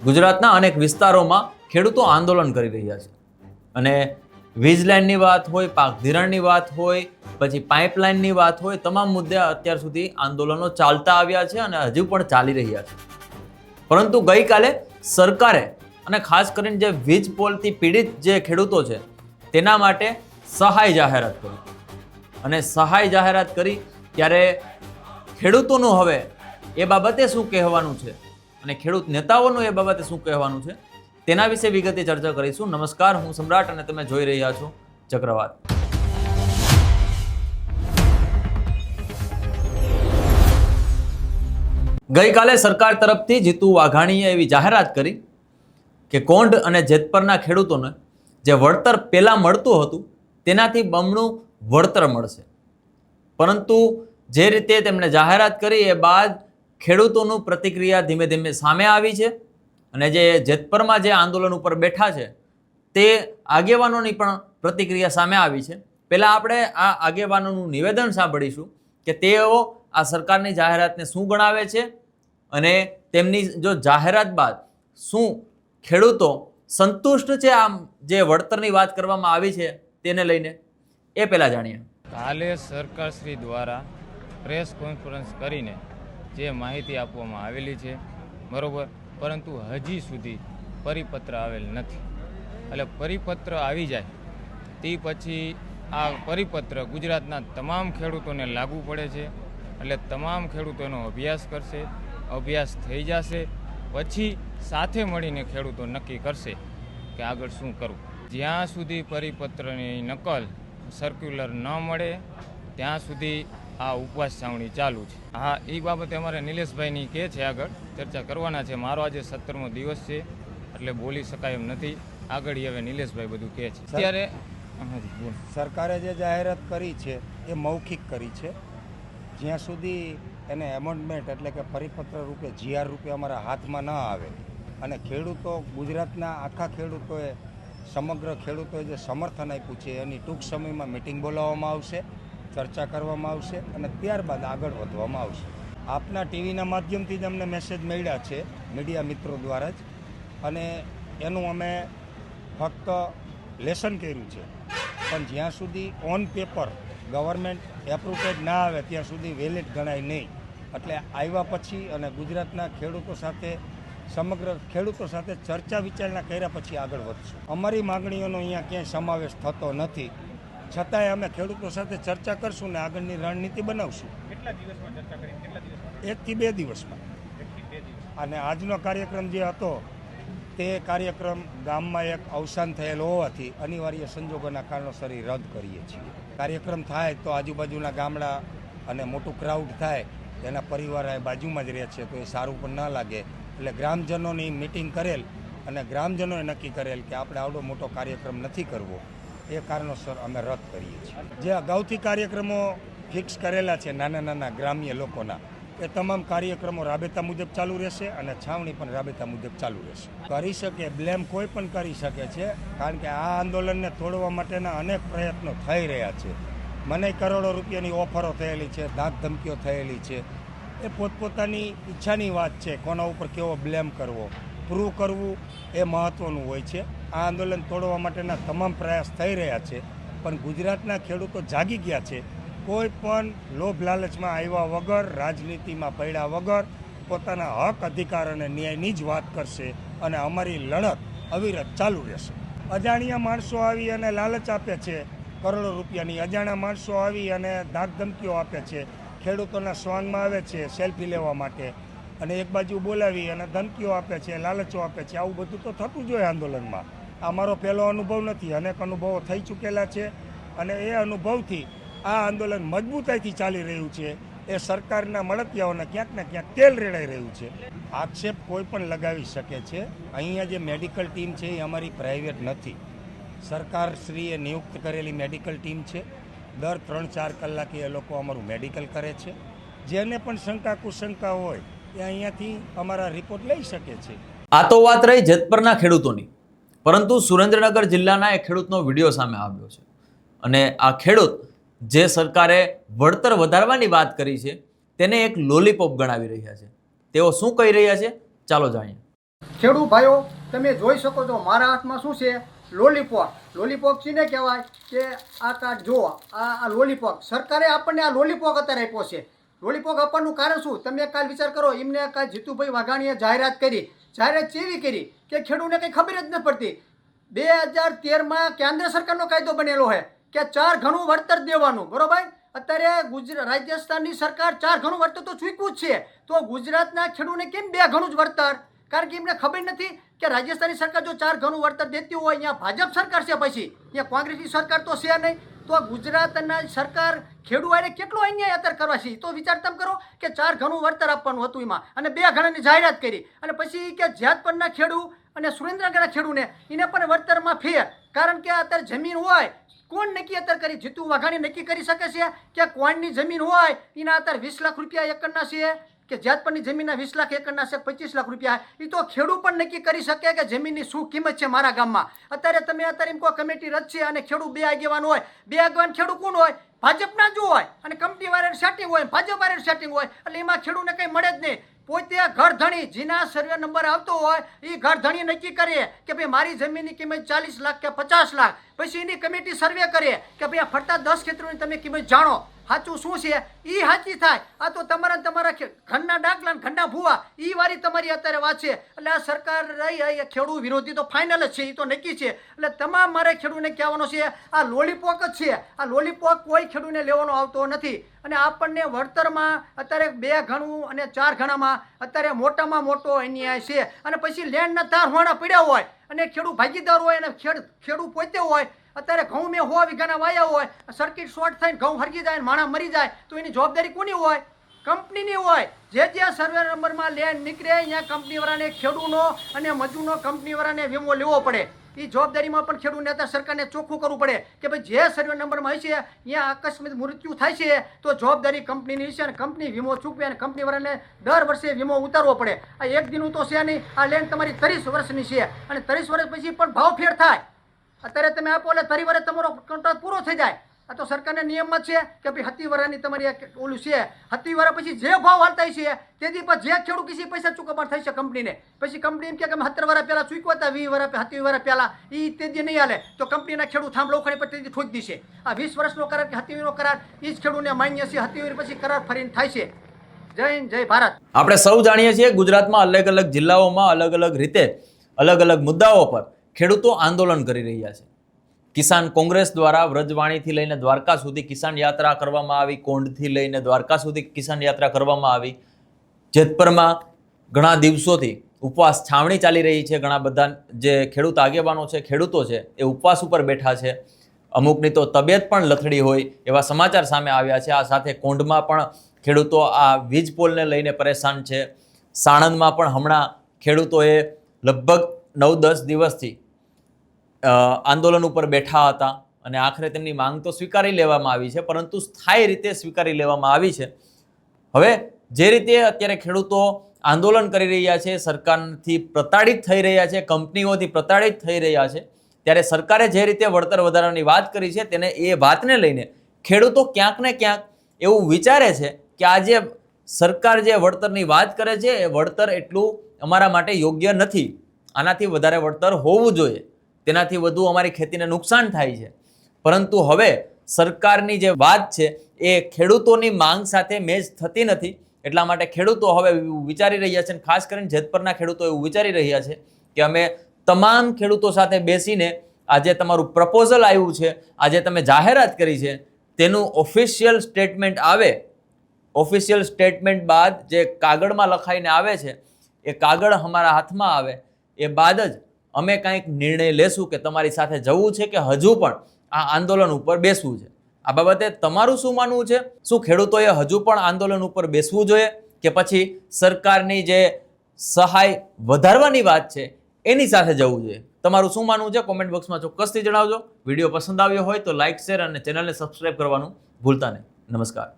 ગુજરાતના અનેક વિસ્તારોમાં ખેડૂતો આંદોલન કરી રહ્યા છે અને વીજ લાઇનની વાત હોય, પાક ધિરાણની વાત હોય, પછી પાઇપલાઇનની વાત હોય, તમામ મુદ્દે અત્યાર સુધી આંદોલનો ચાલતા આવ્યા છે અને હજુ પણ ચાલી રહ્યા છે. પરંતુ ગઈકાલે સરકારે અને ખાસ કરીને જે વીજ પોલથી પીડિત જે ખેડૂતો છે તેના માટે સહાય જાહેરાત કરી અને સહાય જાહેરાત કરી ત્યારે ખેડૂતોનું હવે એ બાબતે શું કહેવાનું છે અને ખેડૂત નેતાઓનું એ બાબતે શું કહેવાનું છે તેના વિશે વિગતે ચર્ચા કરીશું. નમસ્કાર, હું સમ્રાટ અને તમે જોઈ રહ્યા છો ચક્રવાત. ગઈકાલે સરકાર તરફથી જીતુ વાઘાણીએ એવી જાહેરાત કરી કે કોંઢ અને જેતપરના ખેડૂતોને જે વળતર પહેલાં મળતું હતું તેનાથી બમણું વળતર મળશે. પરંતુ જે રીતે તેમણે જાહેરાત કરી એ બાદ ખેડૂતોનું પ્રતિક્રિયા ધીમે ધીમે સામે આવી છે અને જે જેતપરમાં જે આંદોલન ઉપર બેઠા છે તે આગેવાનોની પણ પ્રતિક્રિયા સામે આવી છે. પહેલાં આપણે આ આગેવાનોનું નિવેદન સાંભળીશું કે તેઓ આ સરકારની જાહેરાતને શું ગણાવે છે અને તેમની જો જાહેરાત બાદ શું ખેડૂતો સંતુષ્ટ છે આમ જે વળતરની વાત કરવામાં આવી છે તેને લઈને, એ પહેલાં જાણીએ. કાલે સરકારશ્રી દ્વારા પ્રેસ કોન્ફરન્સ કરીને જે માહિતી આપવામાં આવેલી છે બરાબર, પરંતુ હજી સુધી પરિપત્ર આવેલ નથી. એટલે પરિપત્ર આવી જાય તે પછી આ પરિપત્ર ગુજરાતના તમામ ખેડૂતોને લાગુ પડે છે. એટલે તમામ ખેડૂતોનો અભ્યાસ કરશે, અભ્યાસ થઈ જશે પછી સાથે મળીને ખેડૂતો નક્કી કરશે કે આગળ શું કરવું. જ્યાં સુધી પરિપત્રની નકલ સર્ક્યુલર ન મળે ત્યાં સુધી આ ઉપવાસ છાવણી ચાલુ છે. હા, એ બાબતે અમારે નિલેશભાઈની કહે છે આગળ ચર્ચા કરવાના છે. મારો આજે 17મો દિવસ છે એટલે બોલી શકાય એમ નથી. આગળ હવે નિલેશભાઈ બધું કહે છે. અત્યારે સરકારે જે જાહેરાત કરી છે એ મૌખિક કરી છે. જ્યાં સુધી એને એમેન્ડમેન્ટ એટલે કે પરિપત્ર રૂપે જીઆર રૂપે અમારા હાથમાં ન આવે અને ખેડૂતો, ગુજરાતના આખા ખેડૂતોએ, સમગ્ર ખેડૂતોએ જે સમર્થન આપ્યું છે એની ટૂંક સમયમાં મિટિંગ બોલાવવામાં આવશે, ચર્ચા કરવામાં આવશે અને ત્યારબાદ આગળ વધવામાં આવશે. આપના ટીવીના માધ્યમથી જ અમને મેસેજ મળ્યા છે મીડિયા મિત્રો દ્વારા જ, અને એનું અમે ફક્ત લેસન કર્યું છે. પણ જ્યાં સુધી ઓન પેપર ગવર્મેન્ટ એપ્રુવેડ ના આવે ત્યાં સુધી વેલિડ ગણાય નહીં. એટલે આવ્યા પછી અને ગુજરાતના ખેડૂતો સાથે, સમગ્ર ખેડૂતો સાથે ચર્ચા વિચારણા કર્યા પછી આગળ વધશું. અમારી માગણીઓનો અહીંયા ક્યાંય સમાવેશ થતો નથી, છતાંય અમે ખેડૂતો સાથે ચર્ચા કરશું ને આગળની રણનીતિ બનાવશું. કેટલા દિવસમાં ચર્ચા કરી? કેટલા દિવસમાં? 1 થી 2 દિવસમાં. અને આજનો કાર્યક્રમ જે હતો તે કાર્યક્રમ ગામમાં એક અવસાન થયેલ હોવાથી અનિવાર્ય સંજોગોના કારણોસર રદ કરીએ છીએ. કાર્યક્રમ થાય તો આજુબાજુના ગામડા અને મોટું ક્રાઉડ થાય, એના પરિવાર આ બાજુમાં જ રહે છે તો એ સારું પણ ન લાગે. એટલે ગ્રામજનોની મિટિંગ કરેલ અને ગ્રામજનોએ નક્કી કરેલ કે આપણે આવડો મોટો કાર્યક્રમ નથી કરવો, એ કારણોસર અમે રદ કરીએ છીએ. જે અગાઉથી કાર્યક્રમો ફિક્સ કરેલા છે નાના નાના ગ્રામ્ય લોકોના, એ તમામ કાર્યક્રમો રાબેતા મુજબ ચાલુ રહેશે અને છાવણી પણ રાબેતા મુજબ ચાલુ રહેશે. કરી શકે, બ્લેમ કોઈ પણ કરી શકે છે, કારણ કે આ આંદોલનને તોડવા માટેના અનેક પ્રયત્નો થઈ રહ્યા છે. મને કરોડો રૂપિયાની ઓફરો થયેલી છે, ધાક ધમકીઓ થયેલી છે. એ પોતપોતાની ઈચ્છાની વાત છે કોના ઉપર કેવો બ્લેમ કરવો, પ્રૂવ કરવું એ મહત્ત્વનું હોય છે. આ આંદોલન તોડવા માટેના તમામ પ્રયાસ થઈ રહ્યા છે, પણ ગુજરાતના ખેડૂતો જાગી ગયા છે. કોઈ પણ લોભ લાલચમાં આવ્યા વગર, રાજનીતિમાં પડ્યા વગર પોતાના હક, અધિકાર અને ન્યાયની જ વાત કરશે અને અમારી લડત અવિરત ચાલુ રહેશે. અજાણ્યા માણસો આવી અને લાલચ આપે છે કરોડો રૂપિયાની, અજાણ્યા માણસો આવી અને ધાક ધમકીઓ આપે છે, ખેડૂતોના સ્વાંગમાં આવે છે સેલ્ફી લેવા માટે અને એક બાજુ બોલાવી અને ધમકીઓ આપે છે, લાલચો આપે છે. આવું બધું તો થતું જ હોય આંદોલનમાં. આ મારો પહેલો અનુભવ નથી, અનેક અનુભવો થઈ ચૂકેલા છે અને એ અનુભવથી આ આંદોલન મજબૂતાઈથી ચાલી રહ્યું છે. એ સરકારના મળતિયાઓને ક્યાંક ને ક્યાંક તેલ રેડાઈ રહ્યું છે. આક્ષેપ કોઈ પણ લગાવી શકે છે. અહીંયા જે મેડિકલ ટીમ છે એ અમારી પ્રાઇવેટ નથી, સરકારશ્રીએ નિયુક્ત કરેલી મેડિકલ ટીમ છે. દર 3-4 કલાકે એ લોકો અમારું મેડિકલ કરે છે. જેને પણ શંકા કુશંકા હોય એ અહીંયાથી અમારા રિપોર્ટ લઈ શકે છે. આ તો વાત રહી જેતપરના ખેડૂતોની, પરંતુ સુરેન્દ્રનગર જિલ્લાના એક ખેડૂતનો વિડીયો સામે આવ્યો છે અને આ ખેડૂત જે સરકારે વળતર વધારવાની વાત કરી છે તેને એક લોલીપોપ ગણાવી રહ્યા છે. તેઓ શું કહી રહ્યા છે ચાલો જાણીએ. ખેડૂત ભાઈઓ તમે જોઈ શકો છો મારા હાથમાં શું છે લોલીપોપ છે ને કહેવાય કે આ કાર્ડ જુઓ આ લોલીપોપ સરકારે આપણને આ લોલીપોપ અત્યારે આપ્યો છે. લોલીપોપ આપવાનું કારણ શું તમે કાલ વિચાર કરો એમને કાલ જીતુભાઈ વાઘાણીએ જાહેરાત કેવી કરી કે ખેડૂતને કંઈ ખબર જ નથી પડતી. 2013માં કેન્દ્ર સરકારનો કાયદો બનેલો છે કે 4 ગણું વળતર દેવાનું, બરોબર. અત્યારે રાજસ્થાનની સરકાર 4 ગણું વળતર તો ચૂક્યું જ છે, તો ગુજરાતના ખેડૂતને કેમ 2 ગણું જ વળતર? કારણ કે એમને ખબર નથી કે રાજસ્થાનની સરકાર જો 4 ગણું વળતર દેતી હોય, અહીંયા ભાજપ સરકાર છે, પછી અહીંયા કોંગ્રેસની સરકાર તો છે નહીં, તો ગુજરાતના સરકાર ખેડૂતોને કેટલો અન્યાય અત્યારે કરવા છે. તો વિચાર તમે કરો કે 4 ગણું વળતર આપવાનું હતું એમાં, અને 2 ગણાની જાહેરાત કરી, અને પછી કે જેતપરના ખેડૂત અને સુરેન્દ્રનગરના ખેડૂતને એને પણ વળતરમાં ફેર. કારણ કે અત્યારે જમીન હોય કોણ નક્કી અત્યારે કરી? જીતુ વાઘાણી નક્કી કરી શકે છે કે કોણની જમીન હોય એના અત્યારે 20 લાખ રૂપિયા એકરના છે, કે જેતપરની જમીનના 20 લાખ એકરના છે, 25 લાખ રૂપિયા. એ તો ખેડૂત પણ નક્કી કરી શકે કે જમીનની શું કિંમત છે મારા ગામમાં. અત્યારે એમ કહો કમિટી રચશે અને ખેડૂત 2 આગેવાન હોય, 2 આગેવાન ખેડૂત કોણ હોય? ભાજપના જ હોય, અને કંપની વાળાનું સેટિંગ હોય, ભાજપ વાળાનું સેટિંગ હોય, એટલે એમાં ખેડૂતને કંઈ મળે જ નહીં. પોતે ઘર ધણી જેના સર્વે નંબર આવતો હોય એ ઘર ધણી નક્કી કરે કે ભાઈ મારી જમીનની કિંમત 40 લાખ કે 50 લાખ. પછી એની કમિટી સર્વે કરે કે ભાઈ આ ફરતા 10 ખેતરોની તમે કિંમત જાણો, સાચું શું છે એ સાચી થાય. આ તો તમારા ઘરના ડાકલા ઘરના ભૂવા એ વારી તમારી અત્યારે વાત છે. એટલે આ સરકાર રહી ખેડૂત વિરોધી તો ફાઇનલ જ છે, એ તો નક્કી છે. એટલે તમામ મારે ખેડૂતને કહેવાનું છે આ લોલીપોપ જ છે. આ લોલીપોપ કોઈ ખેડૂતને લેવાનો આવતો નથી. અને આપણને વળતરમાં અત્યારે 2 ગણું અને 4 ગણામાં અત્યારે મોટામાં મોટો અન્યાય છે. અને પછી લેન્ડના તાર હોણા પડ્યા હોય અને ખેડૂત ભાગીદાર હોય અને ખેડૂત પોતે હોય. અત્યારે ઘઉં મેં 100 વીઘાના વાયા હોય, સર્કિટ શોર્ટ થઈને ઘઉં હરગી જાય, માણસ મરી જાય, તો એની જવાબદારી કોની હોય? કંપનીની હોય. જે સર્વે નંબરમાં લેન્ડ નીકળે અહીંયા કંપનીવાળાને ખેડૂતનો અને મજૂરનો કંપનીવાળાને વીમો લેવો પડે. એ જવાબદારીમાં પણ ખેડૂતને અત્યારે સરકારને ચોખ્ખું કરવું પડે કે ભાઈ જે સર્વે નંબરમાં હશે અહીંયા આકસ્મિક મૃત્યુ થાય છે તો જવાબદારી કંપનીની છે, અને કંપની વીમો ચૂકવે, અને કંપનીવાળાને દર વર્ષે વીમો ઉતારવો પડે. આ એક દિનનું તો છે નહીં, આ લેન્ડ તમારી 30 વર્ષની છે, અને 30 વર્ષ પછી પણ ભાવ ફેર થાય. અત્યારે તમે આપો એટલે 30 વર્ષ તમારો કોન્ટ્રાક્ટ પૂરો થઈ જાય. આ તો સરકારના નિયમમાં છે કે ભાઈ 70 વર્ષની તમારી ઓલું છે. 70 વર્ષ પછી જે ભાવ હાલતા છે તેથી પછી જે ખેડૂત કિસી પૈસા ચૂકવવા થઈ છે કંપનીને. પછી કંપની એમ કે 70 વર્ષ પહેલાં ચૂકવ્યા હતા, 20 વર્ષ 70 વર્ષ પહેલાં, એ તેજી નહીં હાલે, તો કંપનીના ખેડૂત થાંભલો ખડી પર તેજી ઠોકી દેશે. આ 20 વર્ષનો કરાર કે 70 કરાર એ જ ખેડૂતને માન્ય છે. 70 વર્ષ પછી કરાર ફરીને થાય છે. જય હિન્દ, જય ભારત. આપણે સૌ જાણીએ છીએ ગુજરાતમાં અલગ અલગ જિલ્લાઓમાં અલગ અલગ રીતે અલગ અલગ મુદ્દાઓ પર ખેડૂતો આંદોલન કરી રહ્યા છે. કિસાન કોંગ્રેસ દ્વારા વ્રજવાણીથી લઈને દ્વારકા સુધી કિસાન યાત્રા કરવામાં આવી, કોંઢથી લઈને દ્વારકા સુધી કિસાન યાત્રા કરવામાં આવી. જેતપરમાં ઘણા દિવસોથી ઉપવાસ છાવણી ચાલી રહી છે. ઘણા બધા જે ખેડૂત આગેવાનો છે, ખેડૂતો છે, એ ઉપવાસ ઉપર બેઠા છે. અમુકની તો તબિયત પણ લથડી હોય એવા સમાચાર સામે આવ્યા છે. આ સાથે કોંઢમાં પણ ખેડૂતો આ વીજ પોલને લઈને પરેશાન છે. સાણંદમાં પણ હમણાં ખેડૂતોએ લગભગ 9-10 દિવસથી આંદોલન ઉપર બેઠા હતા, અને આખરે તેમની માંગ તો સ્વીકારી લેવામાં આવી છે, પરંતુ સ્થાયી રીતે સ્વીકારી લેવામાં આવી છે. હવે જે રીતે અત્યારે ખેડૂતો આંદોલન કરી રહ્યા છે, સરકારથી પ્રતાડિત થઈ રહ્યા છે, કંપનીઓથી પ્રતાડિત થઈ રહ્યા છે, ત્યારે સરકારે જે રીતે વળતર વધારવાની વાત કરી છે તેને એ વાતને લઈને ખેડૂતો ક્યાંક ને ક્યાંક એવું વિચારે છે કે આ જે સરકાર જે વળતરની વાત કરે છે એ વળતર એટલું અમારા માટે યોગ્ય નથી. આનાથી વધારે વળતર હોવું જોઈએ, તેનાથી વધુ અમારી ખેતીને નુકસાન થાય છે. પરંતુ હવે સરકારની જે વાત છે એ ખેડૂતોની માંગ સાથે મેચ થતી નથી. એટલા માટે ખેડૂતો હવે વિચારી રહ્યા છે, અને ખાસ કરીને જેતપરના ખેડૂતો એવું વિચારી રહ્યા છે કે અમે તમામ ખેડૂતો સાથે બેસીને આજે તમારું પ્રપોઝલ આવ્યું છે, આજે તમે જાહેરાત કરી છે, તેનું ઓફિશિયલ સ્ટેટમેન્ટ આવે. ઓફિશિયલ સ્ટેટમેન્ટ બાદ જે કાગળમાં લખાઈને આવે છે એ કાગળ અમારા હાથમાં આવે એ બાદ જ અમે કંઈક નિર્ણય લેશું કે તમારી સાથે જવું છે કે હજુ પણ આ આંદોલન ઉપર બેસવું છે. આ બાબતે તમારું શું માનવું છે? શું ખેડૂતોએ હજુ પણ આંદોલન ઉપર બેસવું જોઈએ કે પછી સરકારની જે સહાય વધારવાની વાત છે એની સાથે જવું જોઈએ? તમારું શું માનવું છે કોમેન્ટ બોક્સમાં ચોક્કસથી જણાવજો. વિડીયો પસંદ આવ્યો હોય તો લાઇક, શેર અને ચેનલને સબસ્ક્રાઇબ કરવાનું ભૂલતા નહીં. નમસ્કાર.